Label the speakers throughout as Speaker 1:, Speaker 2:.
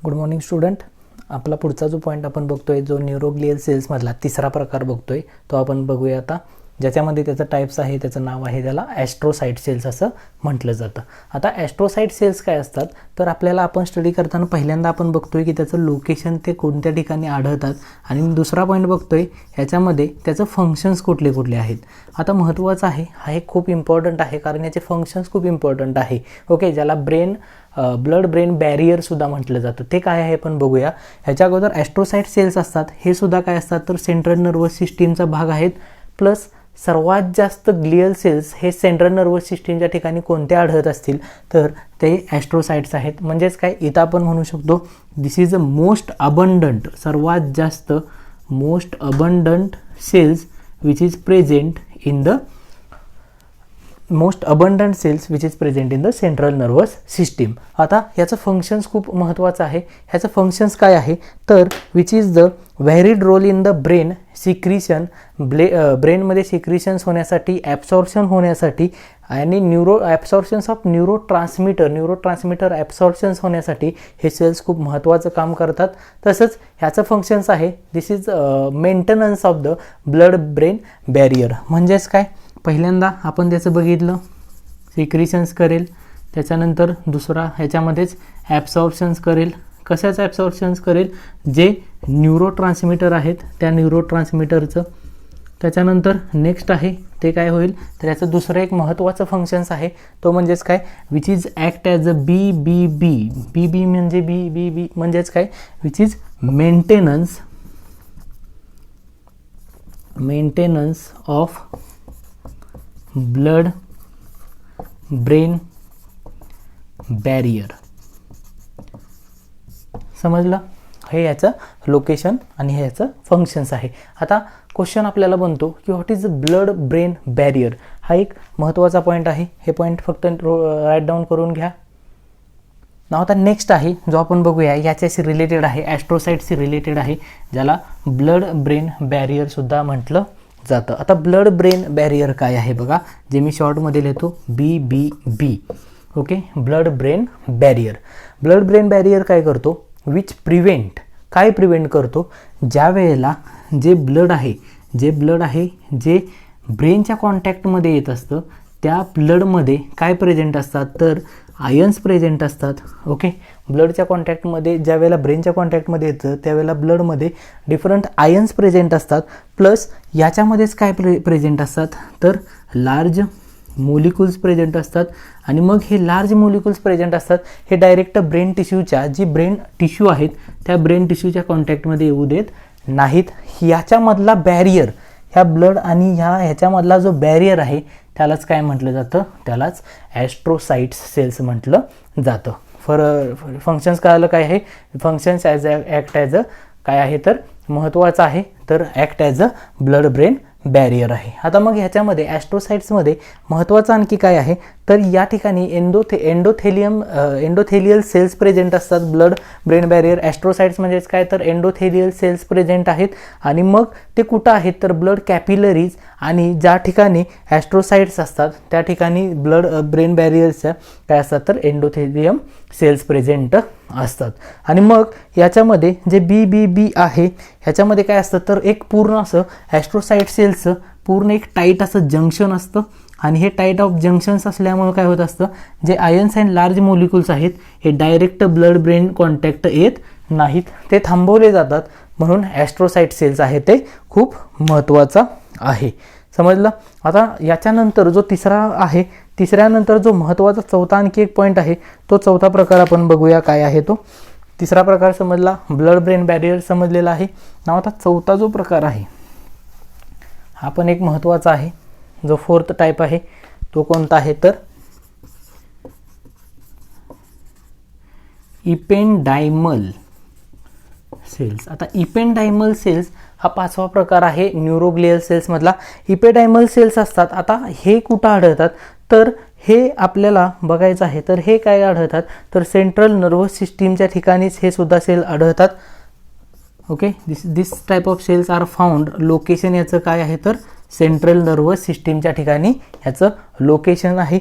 Speaker 1: Good morning student. आपला पुढचा जो पॉईंट आपण बघतोय, जो न्यूरोग्लियल सेल्समधला तिसरा प्रकार बघतोय, तो आपण बघूया आता. ज्याच्यामध्ये त्याचं टाईप्स आहे, त्याचं नाव आहे, त्याला ॲस्ट्रोसाइट सेल्स असं म्हटलं जातं. आता ॲस्ट्रोसाइट सेल्स काय असतात, तर आपल्याला आपण स्टडी करताना पहिल्यांदा आपण बघतोय की त्याचं लोकेशन ते कोणत्या ठिकाणी आढळतात, आणि दुसरा पॉईंट बघतोय ह्याच्यामध्ये त्याचं फंक्शन्स कुठले कुठले आहेत. आता महत्त्वाचं आहे, हा एक खूप इम्पॉर्टंट आहे, कारण याचे फंक्शन्स खूप इम्पॉर्टंट आहे. ओके, ज्याला ब्लड ब्रेन बॅरियर सुद्धा म्हटलं जातं. ते काय आहे पण बघूया. ह्याच्या अगोदर ॲस्ट्रोसाइट सेल्स असतात, हे सुद्धा काय असतात तर सेंट्रल नर्वस सिस्टीमचा भाग आहेत. प्लस सर्वात जास्त ग्लियल सेल्स हे सेंट्रल नर्वस सिस्टीमच्या ठिकाणी कोणते आढळत असतील तर ते ॲस्ट्रोसाइट्स आहेत. म्हणजेच काय, इथं आपण म्हणू शकतो this is a most abundant, सर्वात जास्त most abundant cells which is present in the central nervous system. आता ह्याचं फंक्शन्स खूप महत्त्वाचं आहे. ह्याचं फंक्शन्स काय आहे तर which is the varied role in the brain secretion, ब्रेनमध्ये सिक्रिशन्स होण्यासाठी, ॲब्सॉर्प्शन होण्यासाठी, आणि ॲब्सॉर्प्शन्स ऑफ न्यूरोट्रान्समीटर ॲब्सॉर्प्शन्स होण्यासाठी हे सेल्स खूप महत्त्वाचं काम करतात. तसंच ह्याचं फंक्शन्स आहे this is maintenance of the blood brain barrier. म्हणजेच काय, पहिल्यांदा आपण त्याचं बघितलं सिक्रिशन्स करेल, त्याच्यानंतर दुसरा ह्याच्यामध्येच ॲब्सॉर्प्शन्स करेल. कशाचं ॲब्सॉर्प्शन्स करेल, जे न्यूरोट्रान्समीटर आहेत त्या न्यूरोट्रान्समीटरचं. त्याच्यानंतर नेक्स्ट आहे ते काय होईल तर याचं दुसरं एक महत्त्वाचं फंक्शन्स आहे, तो म्हणजेच काय which is act as a B म्हणजे म्हणजेच काय which is maintenance of blood brain barrier. समजलं, हे याचं लोकेशन आणि हे याचं फंक्शन्स आहे. आता क्वेश्चन आपल्याला बनतो की what is blood brain barrier. हा एक महत्त्वाचा पॉईंट आहे. हे पॉईंट फक्त राईट डाऊन करून घ्या. नाव आता नेक्स्ट आहे जो आपण बघूया, याच्याशी रिलेटेड आहे, ॲस्ट्रोसाइटशी रिलेटेड आहे, ज्याला ब्लड ब्रेन बॅरियर सुद्धा म्हटलं जातं. आता ब्लड ब्रेन बॅरियर काय आहे बघा, जे मी शॉर्टमध्ये लिहितो BBB. Okay, blood brain barrier काय करतो, विच काय प्रिव्हेंट करतो, ज्या वेळेला जे ब्लड आहे जे ब्रेनच्या कॉन्टॅक्टमध्ये येत असतं, त्या ब्लडमध्ये काय प्रेझेंट असतात तर आयन्स प्रेझेंट असतात. ओके, ब्लडच्या कॉन्टॅक्टमध्ये ज्या वेळेला ब्रेनच्या कॉन्टॅक्टमध्ये येतं त्यावेळेला ब्लडमध्ये डिफरंट आयन्स प्रेझेंट असतात. प्लस याच्यामध्येच काय प्रेझेंट असतात तर लार्ज मोलिक्युल्स प्रेझेंट असतात. आणि मग हे लार्ज मोलिक्युल्स प्रेझेंट असतात, हे डायरेक्ट ब्रेन टिश्यूच्या जी ब्रेन टिश्यू आहेत त्या ब्रेन टिश्यूच्या कॉन्टॅक्टमध्ये येऊ देत नाहीत. याच्यामधला बॅरियर, ह्या ब्लड आणि ह्याच्यामधला जो बॅरियर आहे त्यालाच काय म्हटलं जातं, त्यालाच ॲस्ट्रोसाइट्स सेल्स म्हटलं जातं. फंक्शन्स कळालं काय आहे, फंक्शन्स ॲक्ट ॲज अ काय आहे तर महत्त्वाचं आहे तर ॲक्ट ॲज अ ब्लड ब्रेन बॅरियर आहे. आता मग ह्याच्यामध्ये ॲस्ट्रोसाइट्समध्ये महत्त्वाचं आणखी काय आहे तर या ठिकाणी एंडोथेलियल सेल्स प्रेझेंट असतात. ब्लड ब्रेन बॅरियर ॲस्ट्रोसाइट्स म्हणजेच काय तर एंडोथेलियल सेल्स प्रेझेंट आहेत. आणि मग ते कुठं आहेत तर ब्लड कॅपिलरीज, आणि ज्या ठिकाणी ॲस्ट्रोसाइट्स असतात त्या ठिकाणी ब्लड ब्रेन बॅरियरच्या काय असतात तर एंडोथेलियम सेल्स प्रेझेंट असतात. आणि मग याच्यामध्ये जे BBB आहे ह्याच्यामध्ये काय असतं तर एक पूर्ण असं ॲस्ट्रोसाइट सेल्सचं पूर्ण एक टाईट असं जंक्शन असतं. आणि हे टाईट ऑफ जंक्शन्स असल्यामुळे काय होत असतं, जे आयन्स अँड लार्ज मोलिक्युल्स आहेत हे डायरेक्ट ब्लड ब्रेन कॉन्टॅक्ट येत नाहीत, ते थांबवले जातात. म्हणून ॲस्ट्रोसाइट सेल्स आहे ते खूप महत्त्वाचा आहे. समजलं. आता याच्यानंतर जो तिसरा आहे, तिसऱ्यानंतर जो महत्त्वाचा चौथा आणखी एक पॉईंट आहे, तो चौथा प्रकार आपण बघूया काय आहे तो. तिसरा प्रकार समजला, ब्लड ब्रेन बॅरियर समजलेला आहे. नाव आता चौथा जो प्रकार आहे हा पण एक महत्त्वाचा आहे, जो फोर्थ टाईप आहे तो कोणता आहे तर इपेंडायमल सेल्स. आता इपेंडायमल सेल्स हा पाचवा प्रकार आहे न्यूरोग्लियल सेल्समधला. इपेंडायमल सेल्स असतात. आता हे कुठं आढळतात तर हे आपल्याला बघायचं आहे तर हे काय आढळतात तर सेंट्रल नर्वस सिस्टीमच्या ठिकाणीच हे सुद्धा सेल आढळतात. Okay, this type of cells are found. Location याचं काय आहे तर सेंट्रल नर्वस सिस्टीमच्या ठिकाणी ह्याचं लोकेशन आहे.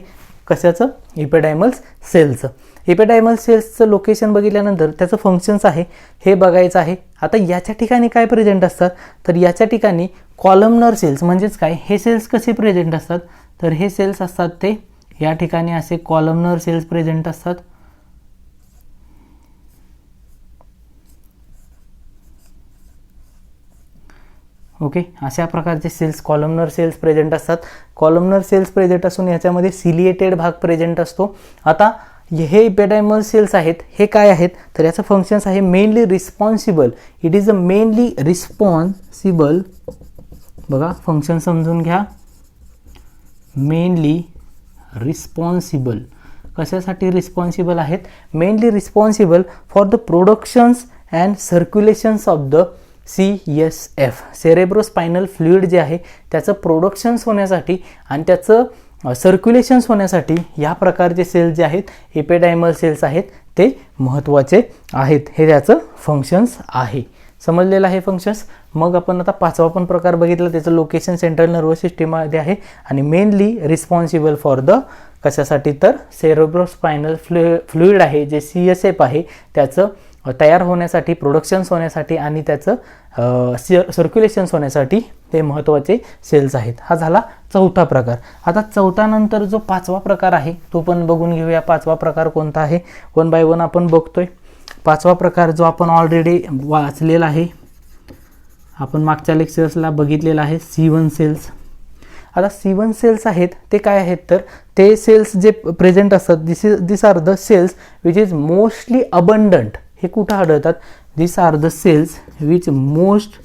Speaker 1: कशाचं, इपेडायमल सेलचं. एपिडायमल सेल्सचं लोकेशन बघितल्यानंतर त्याचं फंक्शन्स आहे हे बघायचं आहे. आता याच्या ठिकाणी काय प्रेझेंट असतात, तर याच्या ठिकाणी कॉलमनर सेल्स म्हणजेच काय, हे सेल्स कसे प्रेझेंट असतात, तर हे सेल्स असतात ते या ठिकाणी असे कॉलमनर सेल्स प्रेझेंट असतात. ओके, अशा प्रकारचे सेल्स कॉलमनर सेल्स प्रेझेंट असतात. कॉलमनर सेल्स प्रेझेंट असून याच्यामध्ये सिलिएटेड भाग प्रेझेंट असतो. आता हे एपिडायमल सेल्स आहेत हे काय आहेत, तर याचं फंक्शन्स आहे mainly responsible. It is a mainly responsible, बघा फंक्शन समजून घ्या, मेनली रिस्पॉन्सिबल. कशासाठी रिस्पॉन्सिबल आहेत, mainly responsible for the productions and circulations of the CSF cerebrospinal fluid जे आहे त्याचं प्रोडक्शन्स होण्यासाठी आणि त्याचं सर्क्युलेशन्स होण्यासाठी या प्रकारचे सेल्स जे आहेत एपिडायमल सेल्स आहेत ते महत्त्वाचे आहेत. हे त्याचं फंक्शन्स आहे. समजलेलं आहे फंक्शन्स. मग आपण आता पाचवा पण प्रकार बघितला, त्याचं लोकेशन सेंट्रल नर्वस सिस्टीममध्ये आहे आणि मेनली रिस्पॉन्सिबल फॉर द कशासाठी, तर सेरेब्रोस्पायनल फ्लुइड आहे जे CSF आहे त्याचं तयार होण्यासाठी, प्रोडक्शन्स होण्यासाठी आणि त्याचं सर्क्युलेशन्स होण्यासाठी ते महत्त्वाचे सेल्स आहेत. हा झाला चौथा प्रकार. आता चौथा नंतर जो पाचवा प्रकार आहे तो पण बघून घेऊया. पाचवा प्रकार कोणता आहे, वन बाय वन आपण बघतोय. पाचवा प्रकार जो आपण ऑलरेडी वाचलेला आहे, आपण मागच्या लेक्चर्सला बघितलेला आहे, C1 सेल्स. आता C1 सेल्स आहेत ते काय आहेत, तर ते सेल्स जे प्रेझेंट असतात this are the cells which is mostly abundant. हे कुठं आढळतात, this are the cells which most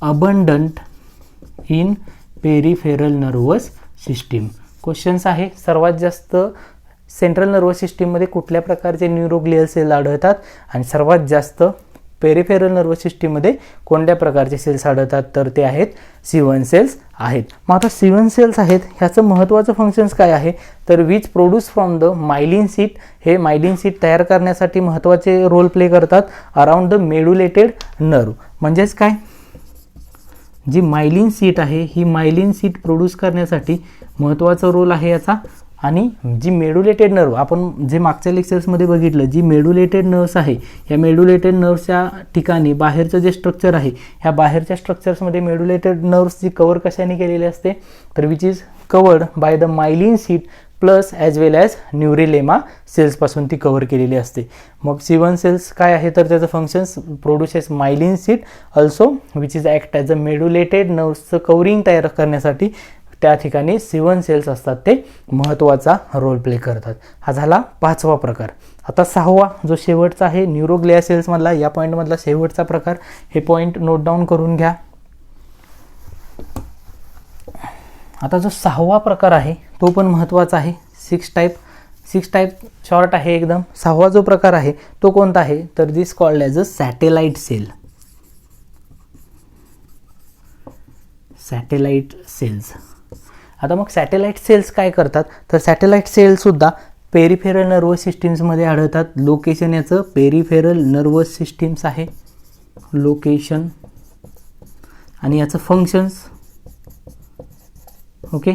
Speaker 1: abundant in peripheral nervous system. Questions आहे सर्वात जास्त सेंट्रल नर्वस सिस्टीममध्ये कुठल्या प्रकारचे न्यूरोग्लियल सेल आढळतात आणि सर्वात जास्त पेरिफेरल नर्वस सिस्टीममध्ये कोणत्या प्रकारचे सेल्स आढळतात, तर ते आहेत C1 सेल्स आहेत. मग आता C1 सेल्स आहेत ह्याचं महत्त्वाचं फंक्शन्स काय आहे, तर which produce from the myelin seat. हे मायलिन सीट तयार करण्यासाठी महत्त्वाचे रोल प्ले करतात अराउंड द मेडुलेटेड नर्व. म्हणजेच काय, जी मायलिन सीट आहे ही मायलिन सीट प्रोड्यूस करण्यासाठी महत्त्वाचा रोल आहे याचा. आणि जी मेडुलेटेड नर्व आपण जे मागच्या लेक्चर्समध्ये बघितलं, जी मेडुलेटेड नर्व्स आहे या मेडुलेटेड नर्व्सच्या ठिकाणी बाहेरचं जे स्ट्रक्चर आहे ह्या बाहेरच्या स्ट्रक्चर्समध्ये मेडुलेटेड नर्व्स जी कव्हर कशाने केलेली असते, तर which is covered by the myelin sheath plus as well as neurilemma सेल्सपासून ती कव्हर केलेली असते. मग C1 सेल्स काय आहे, तर त्याचं functions produces myelin sheath also which is act as a medullated नर्व्सचं कव्हरिंग तयार करण्यासाठी त्या ठिकाणी C1 सेल्स असतात ते महत्त्वाचा रोल प्ले करतात. हा झाला पाचवा प्रकार. आता सहावा जो शेवटचा आहे न्यूरोग्लिया सेल्समधला, या पॉईंटमधला शेवटचा प्रकार, हे पॉईंट नोट डाऊन करून घ्या. आता जो सहावा प्रकार आहे तो पण महत्त्वाचा आहे. सिक्स टाईप शॉर्ट आहे एकदम. सहावा जो प्रकार आहे तो कोणता आहे, तर this called as a satellite cell. Satellite cells. आता मग सॅटेलाइट सेल्स काय करतात, तर सॅटेलाइट सेल्ससुद्धा पेरिफेरल नर्वस सिस्टीम्समध्ये आढळतात. लोकेशन याचं पेरिफेरल नर्वस सिस्टीम्स आहे लोकेशन, आणि याचं फंक्शन्स, ओके,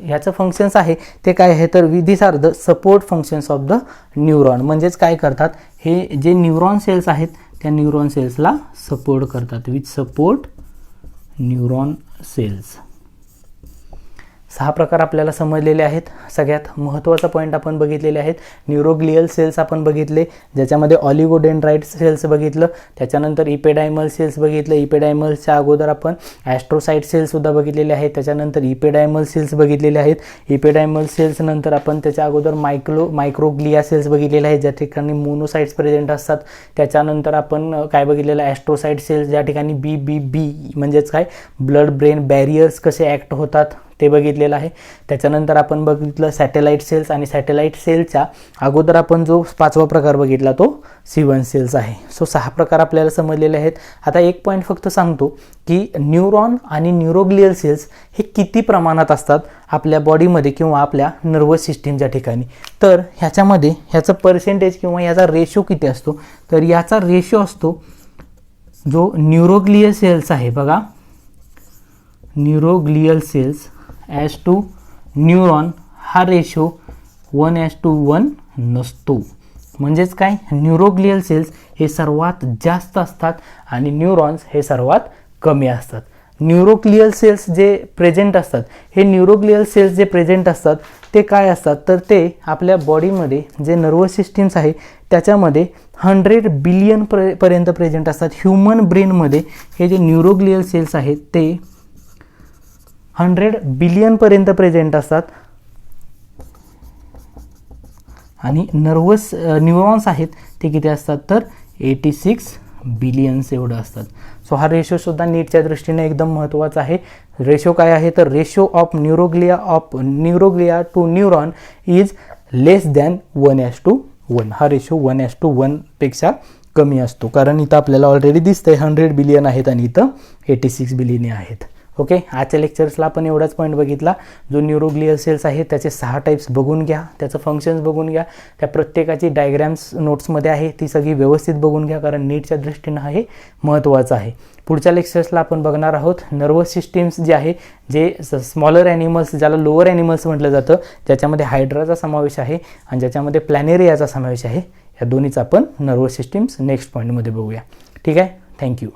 Speaker 1: याचं फंक्शन्स आहे ते काय आहे, तर this are the support functions of the neuron. म्हणजेच काय करतात, हे जे न्यूरॉन सेल्स आहेत त्या न्यूरॉन सेल्सला सपोर्ट करतात, विच सपोर्ट न्यूरॉन सेल्स. सहा प्रकार आपल्याला समजलेले आहेत. सगळ्यात महत्त्वाचा पॉईंट आपण बघितलेले आहेत. न्यूरोग्लियल सेल्स आपण बघितले, ज्याच्यामध्ये ऑलिगोडेंड्राइट सेल्स बघितलं, त्याच्यानंतर इपेडायमल सेल्स बघितलं. इपेडायमलच्या अगोदर आपण ॲस्ट्रोसाइट सेल्ससुद्धा बघितलेले आहेत. त्याच्यानंतर इपेडायमल सेल्स बघितलेले आहेत. इपेडायमल सेल्स नंतर आपण त्याच्या अगोदर मायक्रोग्लिया सेल्स बघितलेले आहेत, ज्या ठिकाणी मोनोसाइट्स प्रेझेंट असतात. त्याच्यानंतर आपण काय बघितलेलं, ॲस्ट्रोसाइट सेल्स, ज्या ठिकाणी BBB म्हणजेच काय ब्लड ब्रेन बॅरियर्स कसे ॲक्ट होतात ते बघितलेलं आहे. त्याच्यानंतर आपण बघितलं सॅटेलाइट सेल्स, आणि सॅटेलाइट सेलच्या अगोदर आपण जो पाचवा प्रकार बघितला तो C1 सेल्स आहे. सो सहा प्रकार आपल्याला समजलेले आहेत. आता एक पॉईंट फक्त सांगतो की न्यूरॉन आणि न्यूरोग्लियल सेल्स हे किती प्रमाणात असतात आपल्या बॉडीमध्ये किंवा आपल्या नर्वस सिस्टीमच्या ठिकाणी, तर ह्याच्यामध्ये ह्याचं पर्सेंटेज किंवा याचा रेशो किती असतो, तर याचा रेशो असतो जो न्यूरोग्लियल सेल्स आहे बघा, neuroglial cells as to neuron, हा रेशो 1:1 नसतो. म्हणजेच काय, न्यूरोग्लियल सेल्स हे सर्वात जास्त असतात आणि न्यूरॉन्स हे सर्वात कमी असतात. न्यूरोग्लियल सेल्स जे प्रेझेंट असतात, हे न्यूरोग्लियल सेल्स जे प्रेझेंट असतात ते काय असतात, तर ते आपल्या बॉडीमध्ये जे नर्वस सिस्टीम्स आहे त्याच्यामध्ये 100 बिलियन पर्यंत प्रेझेंट असतात. ह्युमन ब्रेनमध्ये हे जे न्यूरोग्लियल सेल्स आहेत ते 100 बिलियन पर्यंत प्रेझेंट असतात आणि न्यूरॉन्स आहेत ते किती असतात, तर 86 बिलियन्स एवढं असतात. सो हा रेशो सुद्धा नीटच्या दृष्टीने एकदम महत्त्वाचा आहे. रेशो काय आहे, तर ratio of neuroglia to neuron is less than 1:1. हा रेशो 1:1 पेक्षा कमी असतो, कारण इथं आपल्याला ऑलरेडी दिसतंय 100 बिलियन आहेत आणि इथं 86 बिलियन आहेत. ओके, आजच्या लेक्चर्सला आपण एवढाच पॉईंट बघितला. जो न्यूरोग्लियल सेल्स आहे त्याचे 6 टाईप्स बघून घ्या, त्याचं फंक्शन्स बघून घ्या, त्या प्रत्येकाची डायग्रॅम्स नोट्समध्ये आहे ती सगळी व्यवस्थित बघून घ्या, कारण नीटच्या दृष्टीनं हे महत्त्वाचं आहे. पुढच्या लेक्चर्सला आपण बघणार आहोत नर्वस सिस्टीम्स जे आहे, जे स्मॉलर ॲनिमल्स ज्याला लोअर ॲनिमल्स म्हटलं जातं, ज्याच्यामध्ये हायड्राचा समावेश आहे आणि ज्याच्यामध्ये प्लॅनेरियाचा समावेश आहे. या दोन्हीचा आपण नर्वस सिस्टीम्स नेक्स्ट पॉईंटमध्ये बघूया. ठीक आहे, थँक्यू.